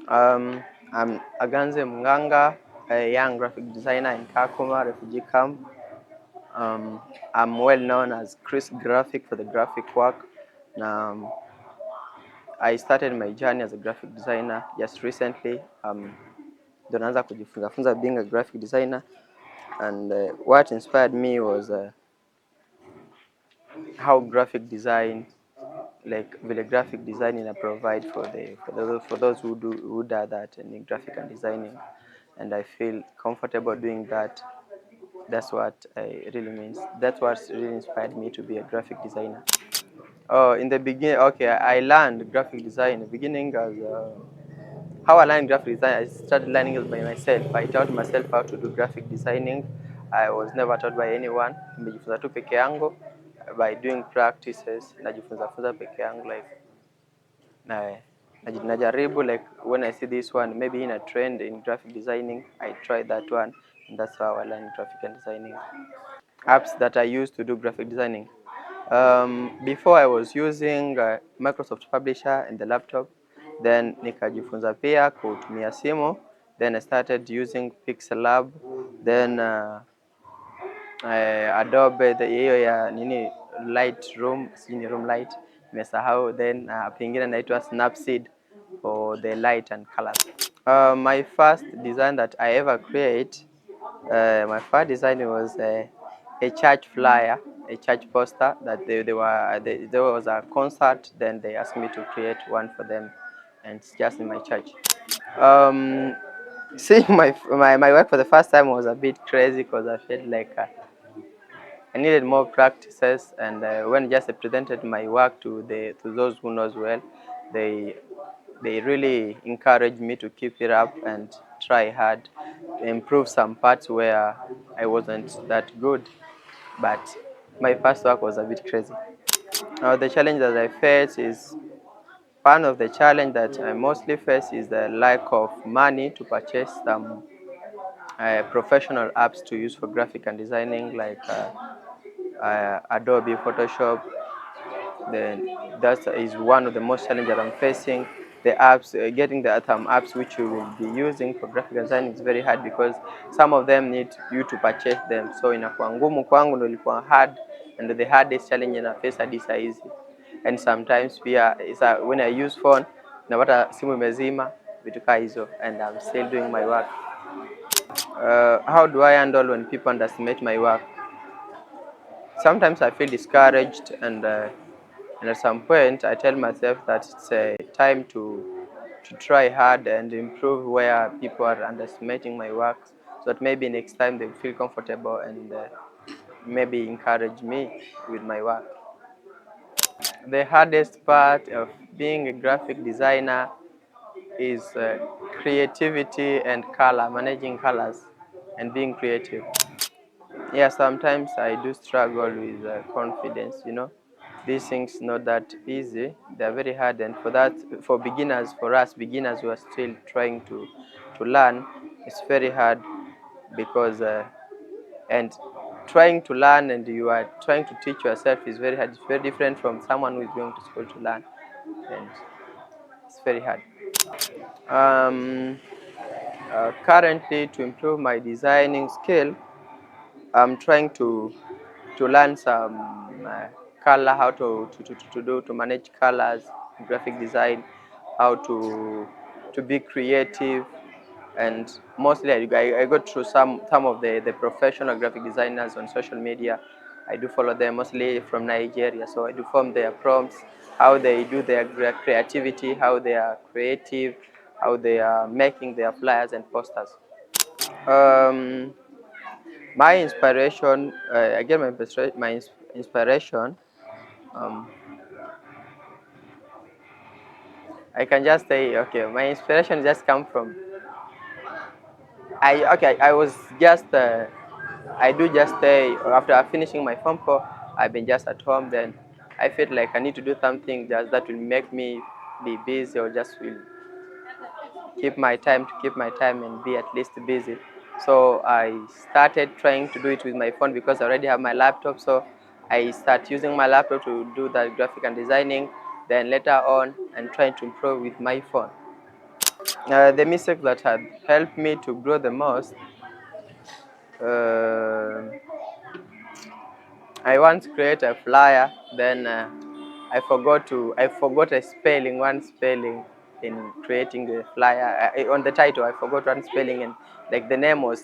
Um, I'm Aganze Munganga, a young graphic designer in Kakuma refugee camp. Um, I'm well known as Chris Graphic for the graphic work. I started my journey as a graphic designer just recently. Ndo naanza kujifunza being a graphic designer, and what inspired me was how graphic design, like vile graphic design ina provide for those who do that in graphic and designing, and I feel comfortable doing that. That's what I really means. That's what really inspired me to be a graphic designer. Oh, in the beginning, okay, I learned graphic design in the beginning as how I learned graphic design. I started learning it by myself. I taught myself how to do graphic designing. I was never taught by anyone. Nimejifunza tu peke yangu by doing practices. Najifunza funza peke yangu like na najaribu, like when I see this one maybe in a trend in graphic designing, I try that one, and that's how I learned graphic and designing. Apps that I use to do graphic designing. Before I was using Microsoft Publisher in the laptop, then nikajifunza pia kutumia simu, then I started using Pixel Lab, then Adobe hiyo ya nini Lightroom, sijui room light nimesahau, then pengine naitwa Snapseed for the light and colors. My first design that I ever create, my first design was a church flyer, a church poster that there was a concert, then they asked me to create one for them, and it's just in my church. Um, Seeing my work for the first time was a bit crazy because I felt like I needed more practices, and when just I presented my work to those who knows well, they they really encouraged me to keep it up and try hard, improve some parts where I wasn't that good. But my first work was a bit crazy. Now the challenge that I face is one of the challenge that I mostly face is the lack of money to purchase some professional apps to use for graphic and designing, like Adobe Photoshop. Then that is one of the most challenges that I'm facing. The apps, getting the some apps which you will be using for graphic design is very hard because some of them need you to purchase them. So inakuwa ngumu kwangu, ndio ilikuwa hard, and the hardest challenge I face hadi saa hizi. And sometimes pia when I use phone napata simu imezima, vitu kaa hizo, and I'm still doing my work. How do I handle when people underestimate my work? Sometimes I feel discouraged, and at some point I tell myself that it's a time to try hard and improve where people are underestimating my work, so that maybe next time they feel comfortable and maybe encourage me with my work. The hardest part of being a graphic designer is creativity and color, managing colors and being creative. Yeah, sometimes I do struggle with confidence, you know. These things not that easy. They're very hard, and for that, for beginners, for us beginners who are still trying to learn, it's very hard because and trying to learn and you are trying to teach yourself is very hard. It's very different from someone who is going to school to learn, and it's very hard. Um, Currently, to improve my designing skill, I'm trying to learn some color, how to manage colors, graphic design, how to be creative, and mostly I go through some of the professional graphic designers on social media. I do follow them mostly from Nigeria, so I do form their prompts, how they do their creativity, how they are creative, how they are making their flyers and posters. Um, my inspiration, I get my inspiration. Um, I can just say, okay, my inspiration just come from. I was just. I do just stay after finishing my phone call. I've been just at home. Then I felt like I need to do something just that will make me be busy, or just will keep my time and be at least busy. So I started trying to do it with my phone because I already have my laptop. So I start using my laptop to do that graphic and designing. Then later on, I'm trying to improve with my phone. The mistake that had helped me to grow the most, I once created a flyer, then I forgot a spelling, one spelling in creating the flyer. On the title, I forgot one spelling, and like the name was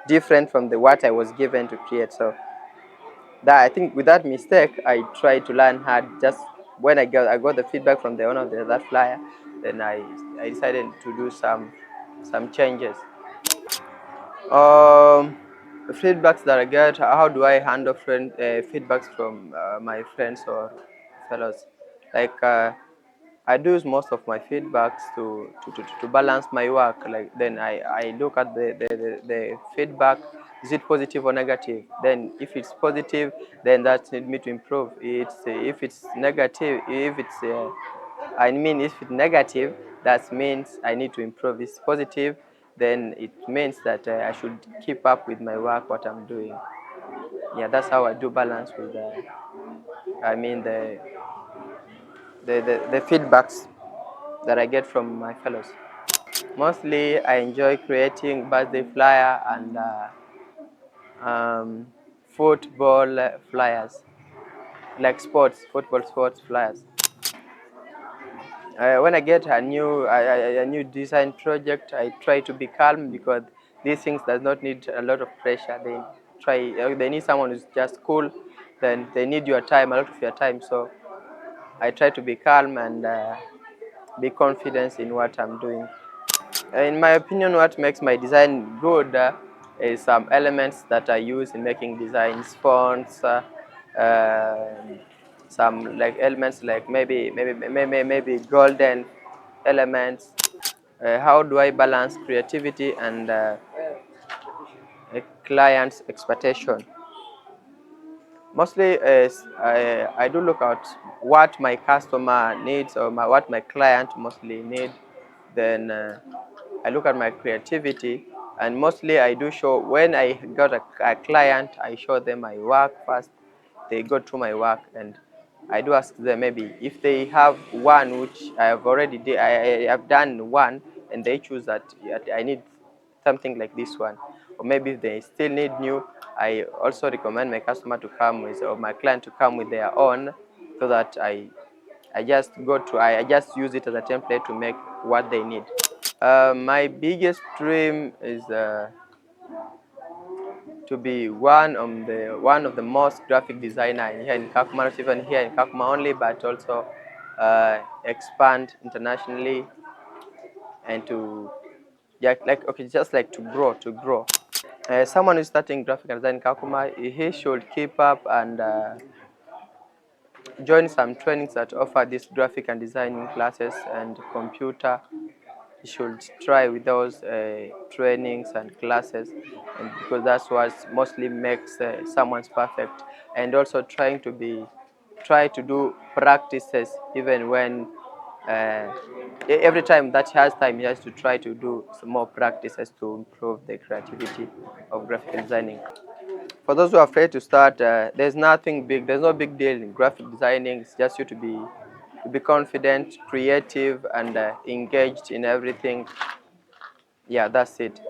different from the what I was given to create. So that I think with that mistake, I tried to learn hard. Just when I got the feedback from the owner of that flyer, then I decided to do some changes. Feedbacks that I get, how do I handle feedbacks from my friends or fellows? Like I do use most of my feedbacks to balance my work. Like then I look at the feedback. Is it positive or negative? Then if it's positive, then that needs me to improve. If it's negative, if it's if it's negative, that means I need to improve. If it's positive, then it means that I should keep up with my work, what I'm doing. Yeah, that's how I do balance with I mean the feedbacks that I get from my fellows. Mostly, I enjoy creating birthday flyer and football flyers, like football sports flyers. When I get a new design project, I try to be calm because these things does not need a lot of pressure. They need someone who's just cool. Then they need your time, a lot of your time. So I try to be calm and be confident in what I'm doing. In my opinion, what makes my design good is some elements that I use in making designs, fonts, some like elements like maybe golden elements. How do I balance creativity and a client's expectation? Mostly, I do look at what my customer needs or what my client mostly need. Then I look at my creativity, and mostly I do show when I got a client, I show them my work first. They go through my work, and I do ask them maybe if they have one which I have already I have done one, and they choose that I need something like this one, or maybe if they still need new, I also recommend my customer to come with or my client to come with their own, so that I just use it as a template to make what they need. My biggest dream is to be one of the most graphic designer here in Kakuma, not even here in Kakuma only, but also expand internationally and to just like to grow. Someone who's starting graphic design in Kakuma, he should keep up and join some trainings that offer these graphic and designing classes and computer. You should try with those trainings and classes, and because that's what mostly makes someone's perfect. And also try to do practices even when every time that he has time, he has to try to do some more practices to improve the creativity of graphic designing. For those who are afraid to start, there's nothing big. There's no big deal in graphic designing. It's just you to be confident, creative, and engaged in everything. Yeah, that's it.